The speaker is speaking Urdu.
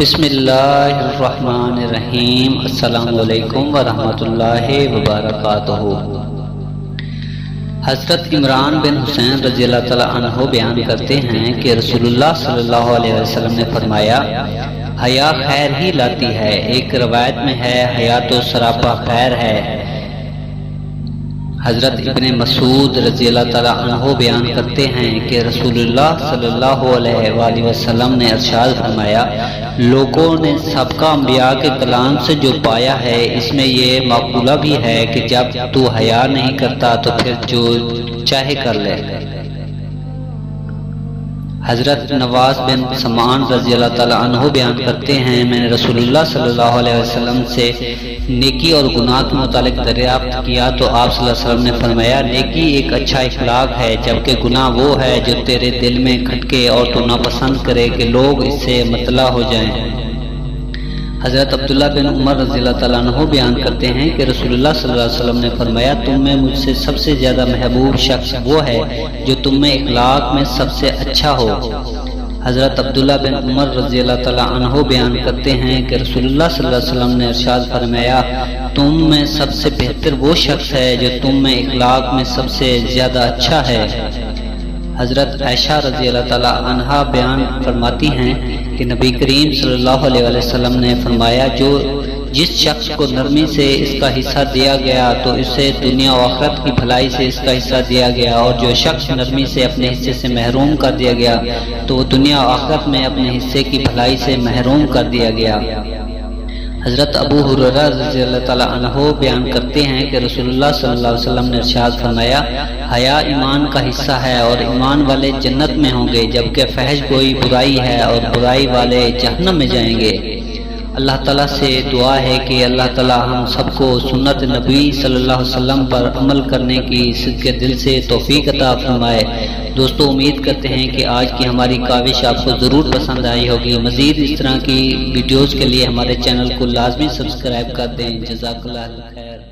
بسم اللہ الرحمن الرحیم۔ السلام علیکم ورحمۃ اللہ وبرکاتہ۔ حضرت عمران بن حسین رضی اللہ تعالیٰ عنہ بیان کرتے ہیں کہ رسول اللہ صلی اللہ علیہ وسلم نے فرمایا، حیا خیر ہی لاتی ہے۔ ایک روایت میں ہے، حیا تو سراپا خیر ہے۔ حضرت ابن مسعود رضی اللہ تعالیٰ عنہ بیان کرتے ہیں کہ رسول اللہ صلی اللہ علیہ وآلہ وسلم نے ارشاد فرمایا، لوگوں نے سابقہ انبیاء کے کلام سے جو پایا ہے، اس میں یہ مقولہ بھی ہے کہ جب تو حیا نہیں کرتا تو پھر جو چاہے کر لے۔ حضرت نواز بن سمعان رضی اللہ تعالیٰ عنہ بیان کرتے ہیں، میں نے رسول اللہ صلی اللہ علیہ وسلم سے نیکی اور گناہ کے متعلق دریافت کیا تو آپ صلی اللہ علیہ وسلم نے فرمایا، نیکی ایک اچھا اخلاق ہے، جبکہ گناہ وہ ہے جو تیرے دل میں کھٹکے اور تو ناپسند کرے کہ لوگ اس سے مطلع ہو جائیں۔ حضرت عبداللہ بن عمر رضی اللہ تعالیٰ عنہ بیان کرتے ہیں کہ رسول اللہ صلی اللہ علیہ وسلم نے فرمایا، تم میں مجھ سے سب سے زیادہ محبوب شخص وہ ہے جو تم میں اخلاق میں سب سے اچھا ہو۔ حضرت عبداللہ بن عمر رضی اللہ تعالیٰ عنہ بیان کرتے ہیں کہ رسول اللہ صلی اللہ علیہ وسلم نے ارشاد فرمایا، تم میں سب سے بہتر وہ شخص ہے جو تم میں اخلاق میں سب سے زیادہ اچھا ہے۔ حضرت عائشہ رضی اللہ تعالیٰ عنہا بیان فرماتی ہیں کہ نبی کریم صلی اللہ علیہ وسلم نے فرمایا، جس شخص کو نرمی سے اس کا حصہ دیا گیا تو اسے دنیا و آخرت کی بھلائی سے اس کا حصہ دیا گیا، اور جو شخص نرمی سے اپنے حصے سے محروم کر دیا گیا تو وہ دنیا و آخرت میں اپنے حصے کی بھلائی سے محروم کر دیا گیا۔ حضرت ابو ہریرہ رضی اللہ تعالیٰ عنہ بیان کرتے ہیں کہ رسول اللہ صلی اللہ علیہ وسلم نے ارشاد فرمایا، حیا ایمان کا حصہ ہے اور ایمان والے جنت میں ہوں گے، جبکہ فحش گوئی برائی ہے اور برائی والے جہنم میں جائیں گے۔ اللہ تعالیٰ سے دعا ہے کہ اللہ تعالیٰ ہم سب کو سنت نبی صلی اللہ علیہ وسلم پر عمل کرنے کی صدق دل سے توفیق عطا فرمائے۔ دوستو، امید کرتے ہیں کہ آج کی ہماری کاوش آپ کو ضرور پسند آئی ہوگی۔ مزید اس طرح کی ویڈیوز کے لیے ہمارے چینل کو لازمی سبسکرائب کر دیں۔ جزاک اللہ خیر۔